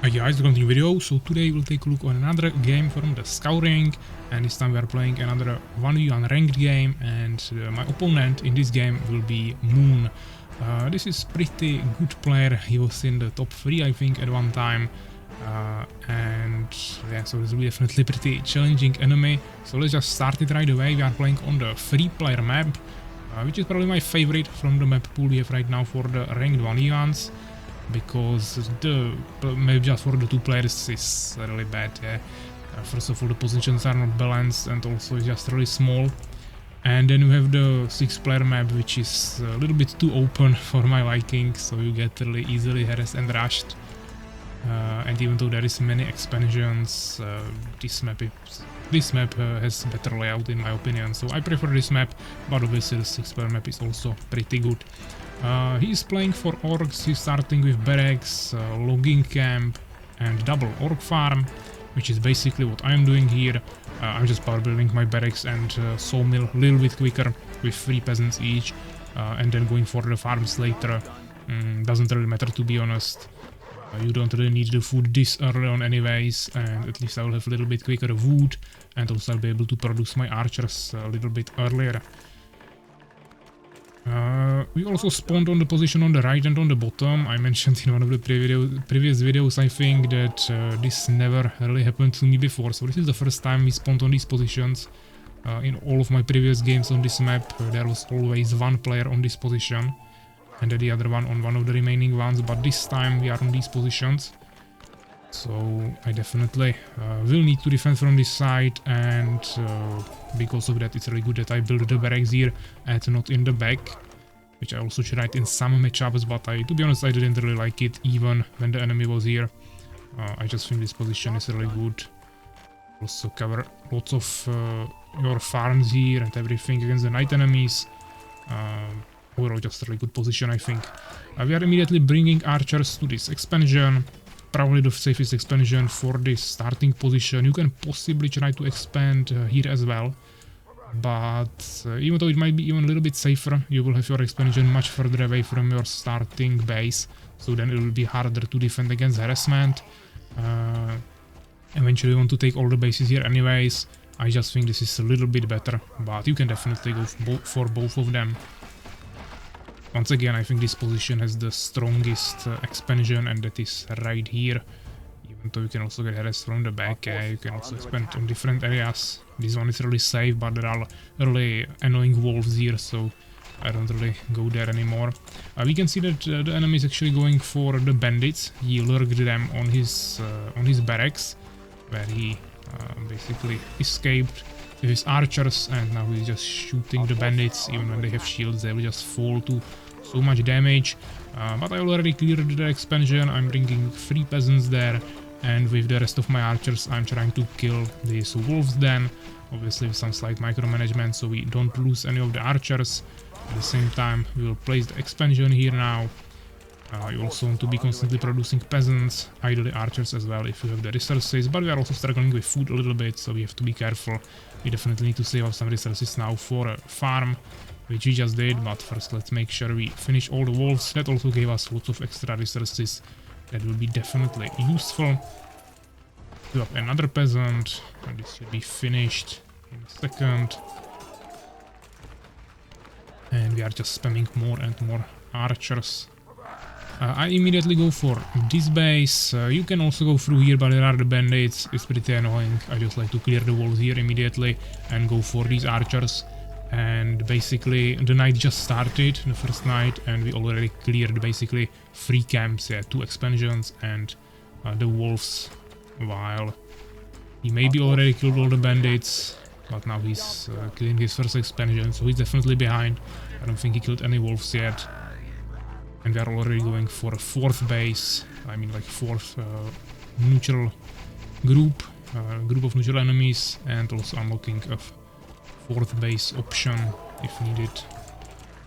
Hi guys, welcome to the video. So today we'll take a look on another game from the Scouring, and this time we are playing another 1v1 ranked game, and my opponent in this game will be Moon. This is pretty good player. He was in the top 3 I think at one time, and yeah, so this will be definitely pretty challenging enemy. So let's just start it right away. We are playing on the 3-player map, which is probably my favorite from the map pool we have right now for the ranked 1v1s. Because the map just for the 2 players is really bad. Yeah. First of all, the positions are not balanced, and also it's just really small. And then we have the 6-player map, which is a little bit too open for my liking, so you get really easily harassed and rushed. And even though there is many expansions, this map has better layout in my opinion, so I prefer this map, but obviously the 6-player map is also pretty good. He's playing for orcs. He's starting with barracks, logging camp, and double orc farm, which is basically what I'm doing here. I'm just power building my barracks and sawmill a little bit quicker with 3 peasants each, and then going for the farms later. Doesn't really matter, to be honest. You don't really need the food this early on anyways, and at least I will have a little bit quicker wood, and also I'll be able to produce my archers a little bit earlier. We also spawned on the position on the right and on the bottom. I mentioned in one of the previous videos, I think, that this never really happened to me before, so this is the first time we spawned on these positions. In all of my previous games on this map, there was always one player on this position, and the other one on one of the remaining ones, but this time we are on these positions. So I definitely will need to defend from this side, and because of that it's really good that I build the barracks here and not in the back, which I also tried in some matchups, but to be honest, I didn't really like it even when the enemy was here. I just think this position is really good. Also cover lots of your farms here and everything against the night enemies. Overall just a really good position, I think. We are immediately bringing archers to this expansion. Probably the safest expansion for this starting position. You can possibly try to expand here as well, but even though it might be even a little bit safer, you will have your expansion much further away from your starting base, so then it will be harder to defend against harassment. Eventually you want to take all the bases here anyways. I just think this is a little bit better, but you can definitely go for both of them. Once again, I think this position has the strongest expansion, and that is right here. Even though you can also get harassed from the back, you can also expand in different areas. This one is really safe, but there are really annoying wolves here, so I don't really go there anymore. We can see that the enemy is actually going for the bandits. He lurked them on his barracks, where he basically escaped with his archers, and now he's just shooting the bandits. Even when they have shields, they will just fall to so much damage. But I already cleared the expansion. I'm bringing 3 peasants there, and with the rest of my archers I'm trying to kill these wolves then, obviously with some slight micromanagement so we don't lose any of the archers. At the same time we will place the expansion here now. You also want to be constantly producing peasants, ideally archers as well if you have the resources, but we are also struggling with food a little bit, so we have to be careful. We definitely need to save up some resources now for a farm, which we just did, but first let's make sure we finish all the wolves. That also gave us lots of extra resources that will be definitely useful. Do up another peasant, and this should be finished in a second. And we are just spamming more and more archers. I immediately go for this base. You can also go through here, but there are the bandits. It's pretty annoying. I just like to clear the walls here immediately and go for these archers. And basically the night just started, the first night, and we already cleared basically 3 camps, 2 expansions and the wolves, while he maybe already killed all the bandits, but now he's killing his first expansion, so he's definitely behind. I don't think he killed any wolves yet. And we are already going for a 4th base, I mean like 4th neutral group of neutral enemies, and also unlocking a 4th base option if needed.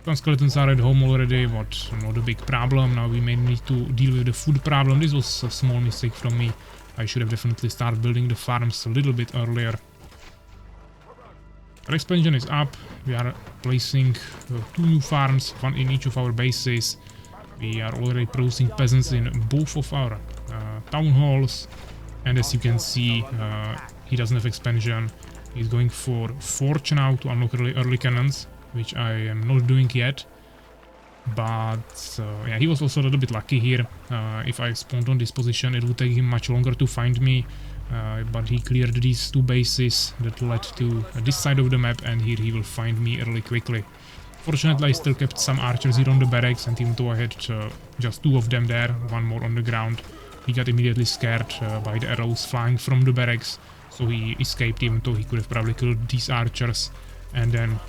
Some skeletons are at home already, but not a big problem. Now we may need to deal with the food problem. This was a small mistake from me. I should have definitely started building the farms a little bit earlier. Our expansion is up. We are placing 2 new farms, 1 in each of our bases. We are already producing peasants in both of our town halls, and as you can see, he doesn't have expansion. He's going for Forge now to unlock early cannons, which I am not doing yet. But yeah, he was also a little bit lucky here. If I spawned on this position, it would take him much longer to find me. But he cleared these two bases that led to this side of the map, and here he will find me really quickly. Fortunately, I still kept some archers here on the barracks, and even though I had just two of them there, one more on the ground, he got immediately scared by the arrows flying from the barracks, so he escaped, even though he could have probably killed these archers and then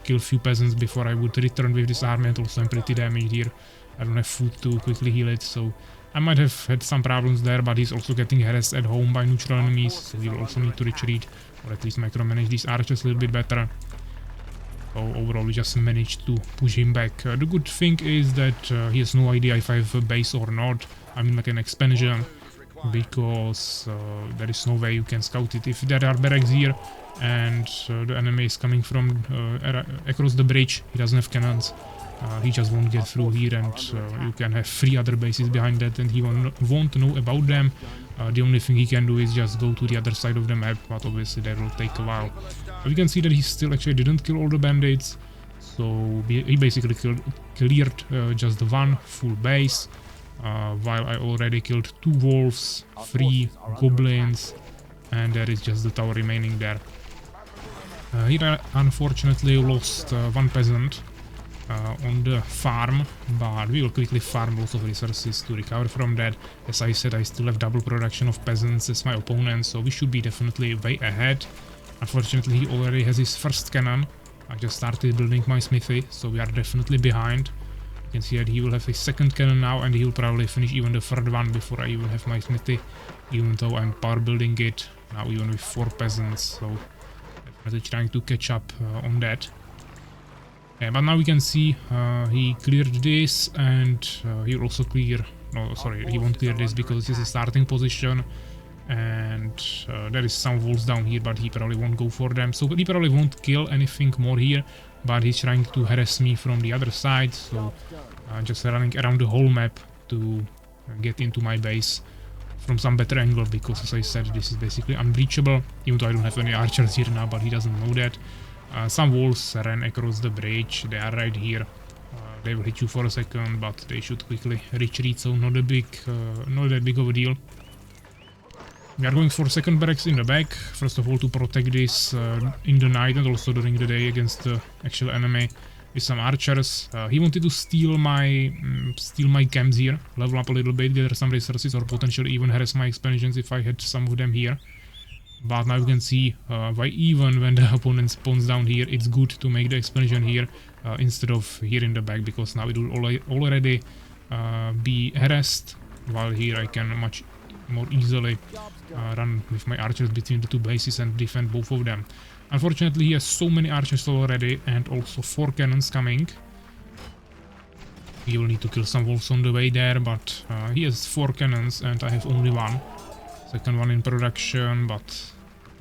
kill a few peasants before I would return with this army. And also I'm pretty damaged here. I don't have food to quickly heal it, so I might have had some problems there, but he's also getting harassed at home by neutral enemies, so he will also need to retreat, or at least micromanage these archers a little bit better. So overall we just managed to push him back. The good thing is that he has no idea if I have a base or not. I mean like an expansion, because there is no way you can scout it. If there are barracks here and the enemy is coming from across the bridge, he doesn't have cannons. He just won't get through here, and you can have 3 other bases behind that and he won't know about them. The only thing he can do is just go to the other side of the map, but obviously that will take a while. We can see that he still actually didn't kill all the bandits, so he basically cleared just one full base, while I already killed 2 wolves, 3 goblins, and there is just the tower remaining there. Here I unfortunately lost 1 peasant on the farm, but we will quickly farm lots of resources to recover from that. As I said, I still have double production of peasants as my opponent, so we should be definitely way ahead. Unfortunately, he already has his first cannon. I just started building my smithy, so we are definitely behind. You can see that he will have his second cannon now, and he will probably finish even the third one before I even have my smithy, even though I'm power building it now even with 4 peasants, so definitely trying to catch up on that. Yeah, but now we can see he cleared this, and he'll also clear... No, sorry, he won't clear this because this is a starting position, and there is some walls down here, but he probably won't go for them. So he probably won't kill anything more here, but he's trying to harass me from the other side, so just running around the whole map to get into my base from some better angle, because as I said, this is basically unbreachable, even though I don't have any archers here now, but he doesn't know that. Some wolves ran across the bridge, they are right here. They will hit you for a second, but they should quickly retreat, so not that big of a deal. We are going for second barracks in the back, first of all to protect this in the night and also during the day against the actual enemy with some archers. He wanted to steal my camps here, level up a little bit, gather some resources, or potentially even harass my expansions if I had some of them here. But now you can see why even when the opponent spawns down here, it's good to make the expansion here instead of here in the back, because now it will already be harassed, while here I can much more easily run with my archers between the 2 bases and defend both of them. Unfortunately, he has so many archers already and also 4 cannons coming. He will need to kill some wolves on the way there, but he has 4 cannons and I have only 1. Second one in production, but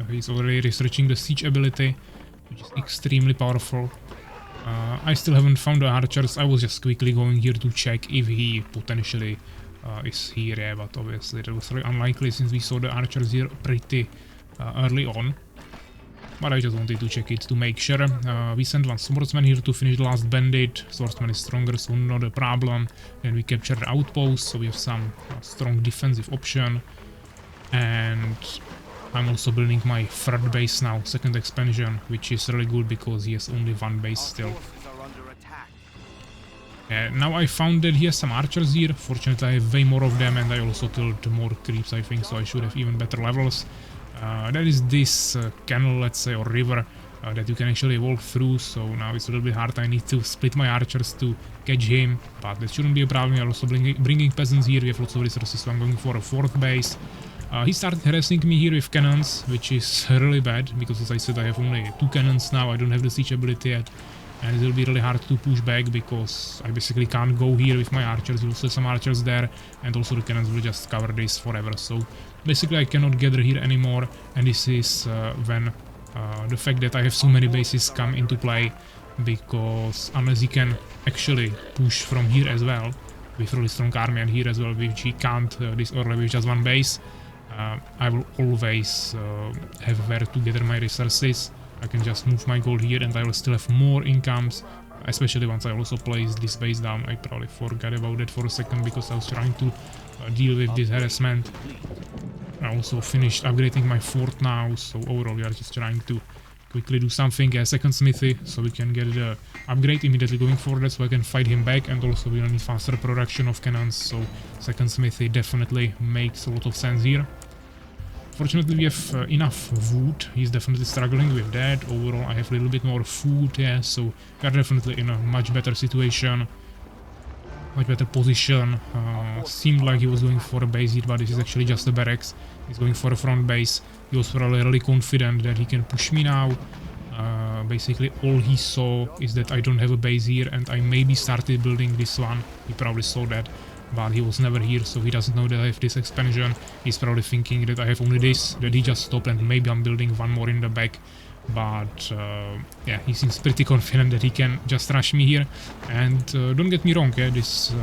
he's already researching the siege ability, which is extremely powerful. I still haven't found the archers. I was just quickly going here to check if he potentially is here, yeah, but obviously that was very unlikely since we saw the archers here pretty early on. But I just wanted to check it to make sure. We sent 1 swordsman here to finish the last bandit. Swordsman is stronger, so not a problem. Then we captured the outpost, so we have some strong defensive option. And I'm also building my 3rd base now, 2nd expansion, which is really good because he has only 1 base still. Now I found that he has some archers here. Fortunately I have way more of them, and I also killed more creeps, I think, so I should have even better levels. There is this canal, let's say, or river that you can actually walk through, so now it's a little bit hard. I need to split my archers to catch him, but that shouldn't be a problem. We are also bringing peasants here, we have lots of resources, so I'm going for a 4th base. He started harassing me here with cannons, which is really bad, because as I said, I have only 2 cannons now, I don't have the siege ability yet, and it will be really hard to push back, because I basically can't go here with my archers. You will see some archers there, and also the cannons will just cover this forever, so basically I cannot gather here anymore, and this is when the fact that I have so many bases come into play, because unless he can actually push from here as well, with really strong army, and here as well, which he can't this early with just one base. I will always have where to gather my resources. I can just move my gold here and I will still have more incomes, especially once I also place this base down. I probably forgot about it for a second because I was trying to deal with this harassment. I also finished upgrading my fort now, so overall we are just trying to quickly do something. A second smithy, so we can get the upgrade immediately going forward, so I can fight him back, and also we need faster production of cannons, so second smithy definitely makes a lot of sense here. Fortunately we have enough wood. He's definitely struggling with that. Overall I have a little bit more food, yeah, so we are definitely in a much better situation, much better position. Seemed like he was going for a base here, but this is actually just a barracks. He's going for a front base. He was probably really confident that he can push me now. Basically all he saw is that I don't have a base here, and I maybe started building this one. He probably saw that, but he was never here, so he doesn't know that I have this expansion. He's probably thinking that I have only this, that he just stopped and maybe I'm building one more in the back. But yeah, he seems pretty confident that he can just rush me here. And don't get me wrong, yeah, this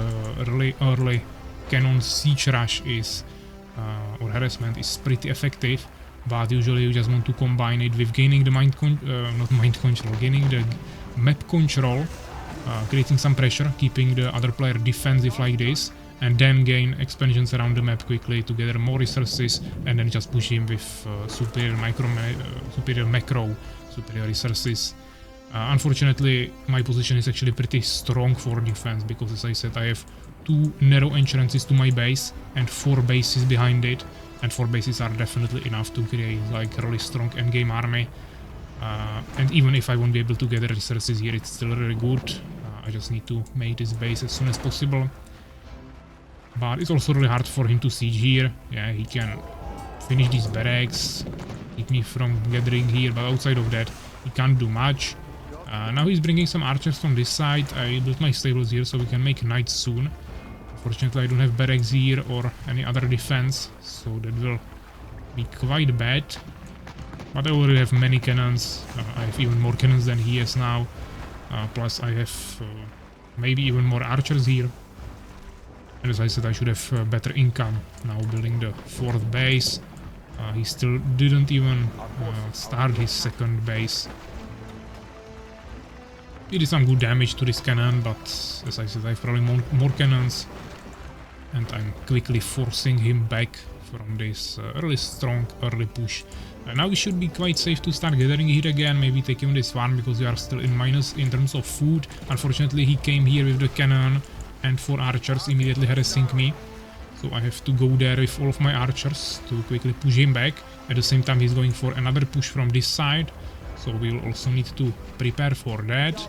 really early cannon siege rush is or harassment is pretty effective, but usually you just want to combine it with gaining the gaining the map control, creating some pressure, keeping the other player defensive like this, and then gain expansions around the map quickly to gather more resources, and then just push him with superior macro resources. Unfortunately, my position is actually pretty strong for defense, because as I said, I have 2 narrow entrances to my base and 4 bases behind it, and 4 bases are definitely enough to create like a really strong endgame army. And even if I won't be able to gather resources here, it's still really good. I just need to make this base as soon as possible. But it's also really hard for him to siege here. Yeah, he can finish these barracks, keep me from gathering here, but outside of that, he can't do much. Now he's bringing some archers from this side. I built my stables here so we can make knights soon. Unfortunately, I don't have barracks here or any other defense, so that will be quite bad. But I already have many cannons. I have even more cannons than he has now. Plus I have maybe even more archers here. And as I said, I should have better income now building the 4th base. He still didn't even start his 2nd base. He did some good damage to this cannon, but as I said, I have probably more cannons. And I'm quickly forcing him back from this really strong early push. Now we should be quite safe to start gathering here again, maybe take him this one, because we are still in minus in terms of food. Unfortunately, he came here with the cannon and 4 archers immediately harassing me. So I have to go there with all of my archers to quickly push him back. At the same time, he's going for another push from this side, so we'll also need to prepare for that.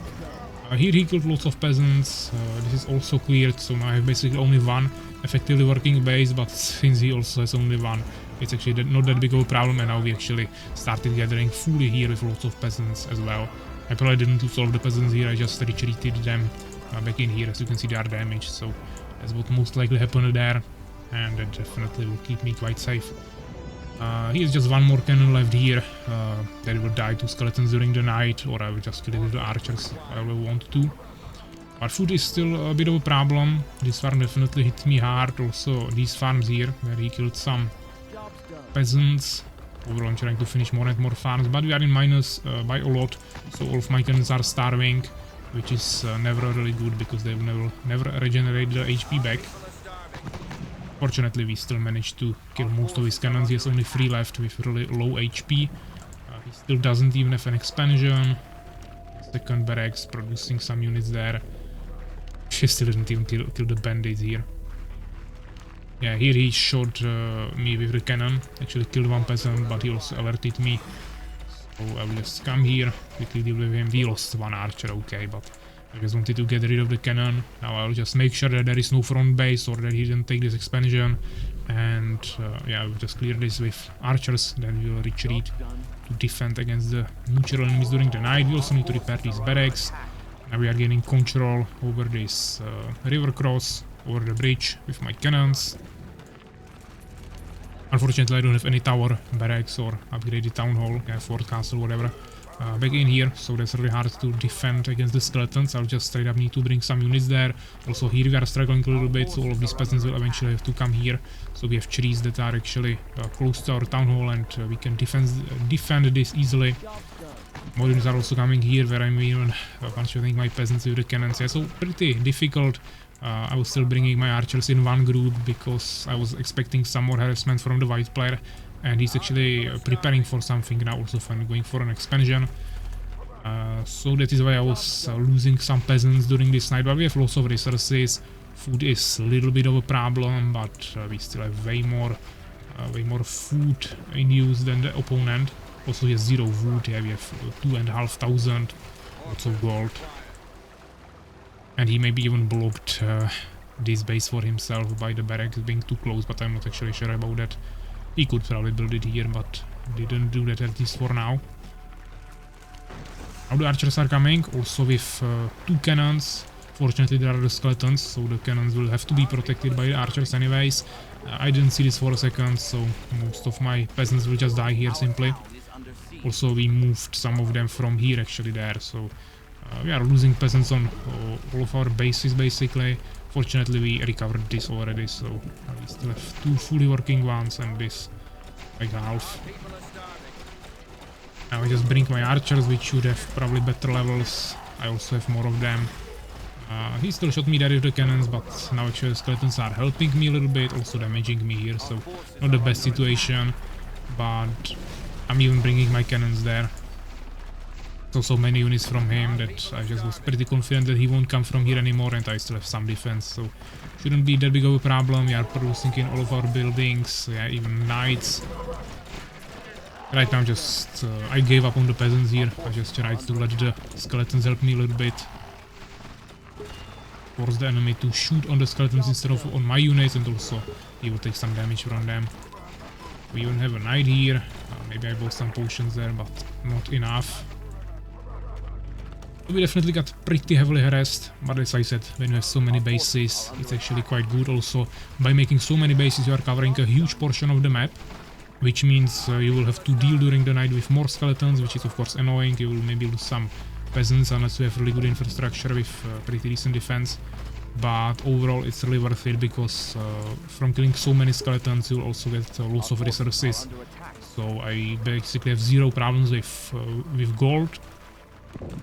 Here he killed lots of peasants. This is also cleared, so now I have basically only one effectively working base, but since he also has only one, it's actually not that big of a problem, and now we actually started gathering fully here with lots of peasants as well. I probably didn't lose all of the peasants here, I just retreated them back in here. As you can see, they are damaged, so that's what most likely happened there, and that definitely will keep me quite safe. Here's just one more cannon left here, that will die to skeletons during the night, or I will just kill it with the archers if I will want to. But food is still a bit of a problem. This farm definitely hit me hard, also these farms here, where he killed some peasants. Overall I'm trying to finish more and more farms, but we are in minus by a lot, so all of my cannons are starving, which is never really good, because they will never regenerate the HP back. Fortunately, we still managed to kill most of his cannons. He has only 3 left with really low HP. He still doesn't even have an expansion. Second barracks producing some units there. She still didn't even kill the bandits here. Yeah, here he shot me with the cannon. Actually killed 1 peasant, but he also alerted me. So I will just come here, quickly deal with him. We lost 1 archer, okay, but I just wanted to get rid of the cannon. Now I'll just make sure that there is no front base, or that he didn't take this expansion. And yeah, we'll just clear this with archers, then we will retreat to defend against the neutral enemies during the night. We also need to repair these barracks. Now we are gaining control over this river cross, over the bridge with my cannons. Unfortunately, I don't have any tower, barracks, or upgraded town hall, fort castle, whatever. back in here, so that's really hard to defend against the skeletons. I'll just straight up need to bring some units there. Also here we are struggling a little bit, so all of these peasants will eventually have to come here. So we have trees that are actually close to our town hall, and we can defend this easily. More units are also coming here, where I'm even puncturing my peasants with the cannons. Yeah, so pretty difficult. I was still bringing my archers in one group because I was expecting some more harassment from the white player, and he's actually preparing for something now, also going for an expansion. So that is why I was losing some peasants during this night, but we have lots of resources. Food is a little bit of a problem, but we still have way more food in use than the opponent. Also he has 0 wood, yeah, we have 2,500, lots of gold. And he maybe even blocked this base for himself by the barracks being too close, but I'm not actually sure about that. He could probably build it here, but didn't do that at least for now. Now the archers are coming, also with 2 cannons. Fortunately there are the skeletons, so the cannons will have to be protected by the archers anyways. I didn't see this for a second, so most of my peasants will just die here simply. Also we moved some of them from here actually there, so we are losing peasants on all of our bases basically. Fortunately we recovered this already, so we still have 2 fully working ones and this like half. Now I just bring my archers, which should have probably better levels. I also have more of them. He still shot me there with the cannons, but now actually the skeletons are helping me a little bit, also damaging me here, so not the best situation, but I'm even bringing my cannons there. So many units from him that I just was pretty confident that he won't come from here anymore, and I still have some defense, so shouldn't be that big of a problem. We are producing in all of our buildings, yeah, even knights. Right now just I gave up on the peasants here. I just tried to let the skeletons help me a little bit. Force the enemy to shoot on the skeletons instead of on my units, and also he will take some damage from them. We even have a knight here. Maybe I bought some potions there, but not enough. We definitely got pretty heavily harassed, but as I said, when you have so many bases, it's actually quite good. Also, by making so many bases, you are covering a huge portion of the map, which means you will have to deal during the night with more skeletons, which is of course annoying. You will maybe lose some peasants unless you have really good infrastructure with pretty decent defense. But overall it's really worth it, because from killing so many skeletons you will also get lots of resources. So I basically have 0 problems with gold.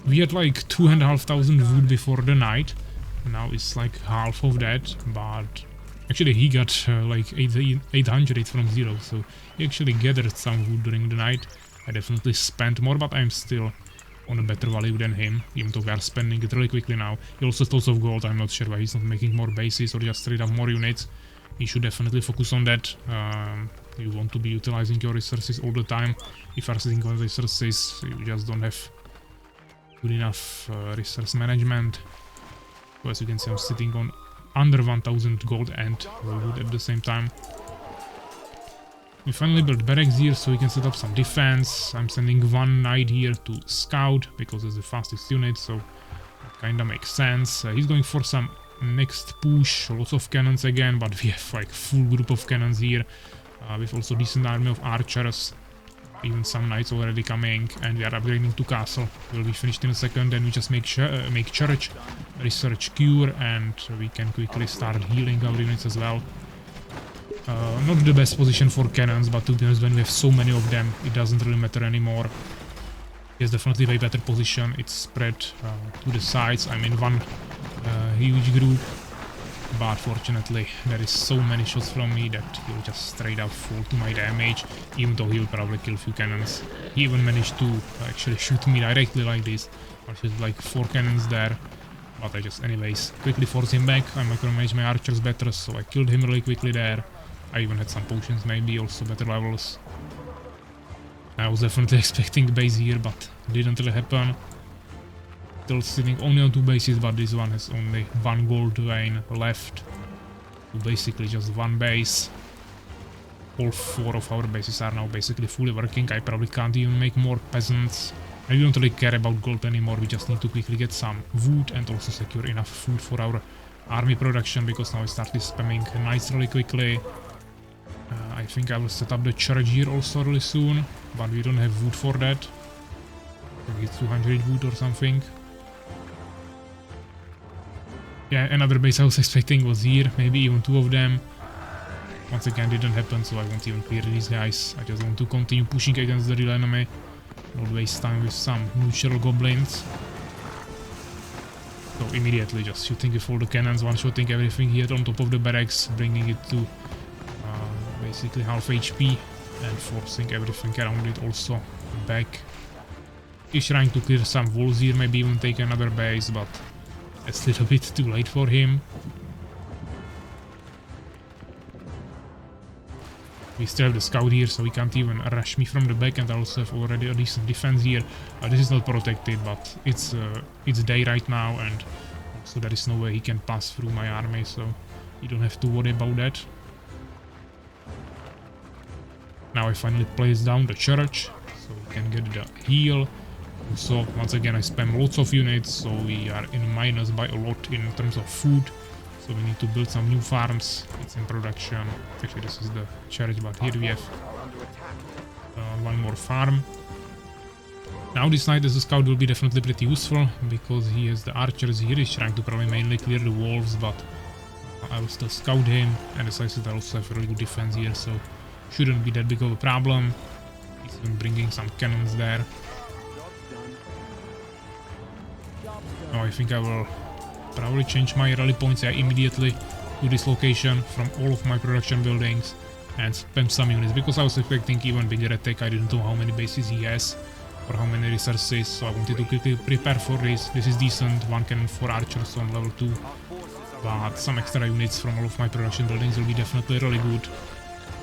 We had like 2,500 wood before the night. Now it's like half of that, but actually he got like 800 from 0, so he actually gathered some wood during the night. I definitely spent more, but I'm still on a better value than him, even though we are spending it really quickly now. He also has lots of gold. I'm not sure why he's not making more bases or just straight up more units. He should definitely focus on that. You want to be utilizing your resources all the time. If you are sitting on resources, you just don't have good enough resource management. So as you can see, I'm sitting on under 1,000 gold and wood at the same time. We finally built barracks here, so we can set up some defense. I'm sending 1 knight here to scout, because it's the fastest unit, so that kinda makes sense. He's going for some next push, lots of cannons again, but we have like full group of cannons here. With also decent army of archers, even some knights already coming, and we are upgrading to castle. Will be finished in a second, then we just make church, research cure, and we can quickly start healing our units as well. Not the best position for cannons, but to be honest, when we have so many of them, it doesn't really matter anymore. It's definitely a way better position. It's spread to the sides. I'm in one huge group, but fortunately there is so many shots from me that he'll just straight up fall to my damage, even though he'll probably kill a few cannons. He even managed to actually shoot me directly like this. I had like 4 cannons there, but I just anyways quickly forced him back. I micromanaged my archers better, so I killed him really quickly there. I even had some potions, maybe also better levels. I was definitely expecting base here, but didn't really happen. Still sitting only on 2 bases, but this one has only 1 gold vein left. So basically just 1 base. All 4 of our bases are now basically fully working. I probably can't even make more peasants. I don't really care about gold anymore. We just need to quickly get some wood and also secure enough food for our army production, because now I started spamming knights really quickly. I think I will set up the church here also really soon, but we don't have wood for that. Maybe 200 wood or something. Yeah, another base I was expecting was here, maybe even 2 of them. Once again, didn't happen, so I won't even clear these guys. I just want to continue pushing against the real enemy. Not waste time with some neutral goblins. So immediately just shooting with all the cannons, one-shotting everything here on top of the barracks, bringing it to basically half HP and forcing everything around it also back. He's trying to clear some walls here, maybe even take another base, but it's a little bit too late for him. We still have the scout here, so he can't even rush me from the back, and I also have already a decent defense here. This is not protected, but it's day right now, and so there is no way he can pass through my army, so you don't have to worry about that. Now I finally place down the church, so we can get the heal. So once again I spam lots of units, so we are in minus by a lot in terms of food. So we need to build some new farms. It's in production. Actually this is the church, but here we have one more farm. Now this knight as a scout will be definitely pretty useful, because he has the archers here. He's trying to probably mainly clear the walls, but I will still scout him. And as I said, I also have really good defense here, so shouldn't be that big of a problem. He's even bringing some cannons there. Now I think I will probably change my rally points immediately to this location from all of my production buildings and spam some units, because I was expecting even bigger attack. I didn't know how many bases he has or how many resources, so I wanted to quickly prepare for this. This is decent, 1 cannon for archers on level 2, but some extra units from all of my production buildings will be definitely really good.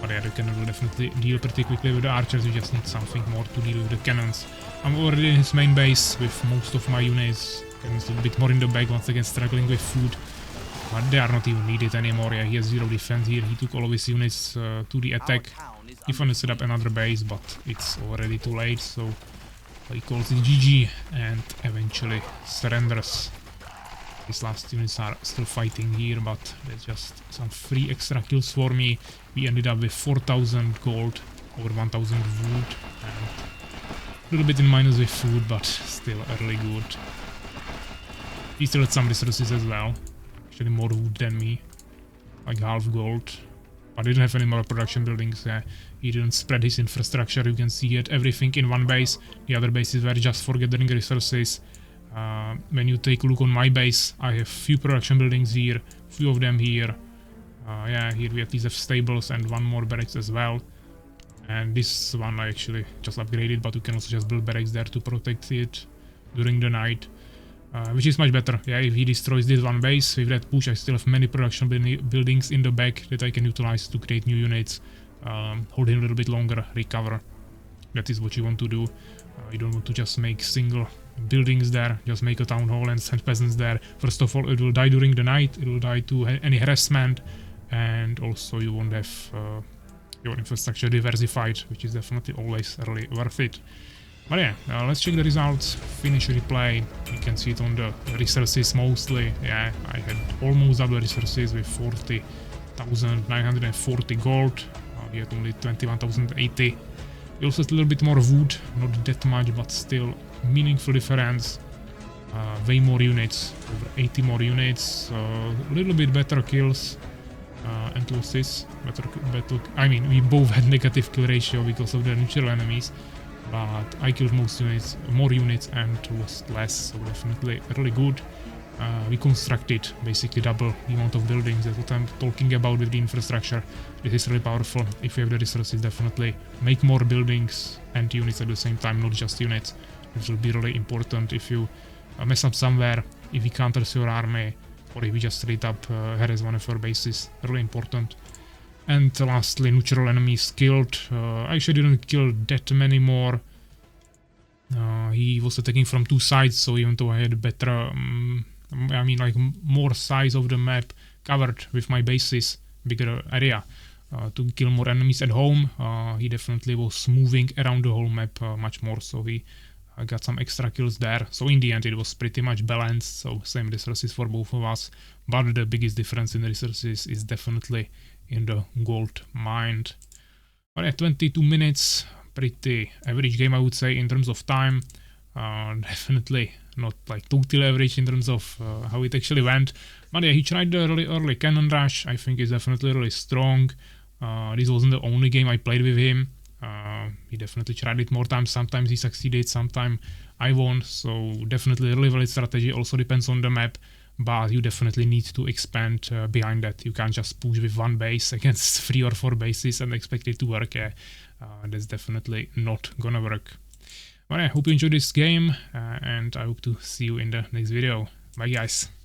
But yeah, the cannon will definitely deal pretty quickly with the archers. We just need something more to deal with the cannons. I'm already in his main base with most of my units. Cannons a bit more in the back, once again struggling with food. But they are not even needed anymore. Yeah, he has 0 defense here. He took all of his units to the attack. He finally set up another base, but it's already too late, so he calls it GG and eventually surrenders. These last units are still fighting here, but there's just some free extra kills for me. We ended up with 4,000 gold, over 1,000 wood, and a little bit in minus with food, but still really good. He still had some resources as well, actually more wood than me, like half gold. But didn't have any more production buildings. He didn't spread his infrastructure. You can see he had everything in one base. The other bases were just for gathering resources. When you take a look on my base, I have few production buildings here, few of them here. Yeah, here we at least have stables and 1 more barracks as well. And this one I actually just upgraded, but you can also just build barracks there to protect it during the night. Which is much better. Yeah, if he destroys this one base, with that push I still have many production buildings in the back that I can utilize to create new units. Hold him a little bit longer, recover. That is what you want to do. You don't want to just make single buildings there, just make a town hall and send peasants there. First of all, it will die during the night, it will die to any harassment, and also you won't have your infrastructure diversified, which is definitely always really worth it. But yeah, let's check the results, finish replay. You can see it on the resources mostly. Yeah, I had almost double resources with 40,940 gold. We had only 21,080. We also had a little bit more wood, not that much, but still meaningful difference. Way more units, over 80 more units, a little bit better kills and losses. I mean, we both had negative kill ratio because of the neutral enemies. But I killed more units and lost less, so definitely really good. We constructed basically double the amount of buildings. That's what I'm talking about with the infrastructure. This is really powerful. If you have the resources, definitely make more buildings and units at the same time, not just units. This will be really important if you mess up somewhere, if he counters your army, or if you just straight up harass one of your bases. Really important. And lastly, neutral enemies killed. I actually didn't kill that many more. He was attacking from 2 sides, so even though I had better, I mean like more size of the map covered with my bases, bigger area to kill more enemies at home, he definitely was moving around the whole map much more, so he got some extra kills there. So in the end it was pretty much balanced, so same resources for both of us, but the biggest difference in the resources is definitely in the gold mined. But at 22 minutes, pretty average game I would say in terms of time. Definitely not like totally average in terms of how it actually went. But yeah, he tried the really early cannon rush. I think is definitely really strong. This wasn't the only game I played with him. He definitely tried it more times. Sometimes he succeeded, sometimes I won. So definitely really valid strategy. Also depends on the map, but you definitely need to expand behind that. You can't just push with one base against 3 or 4 bases and expect it to work. That's definitely not gonna work. But I hope you enjoyed this game, and I hope to see you in the next video. Bye guys.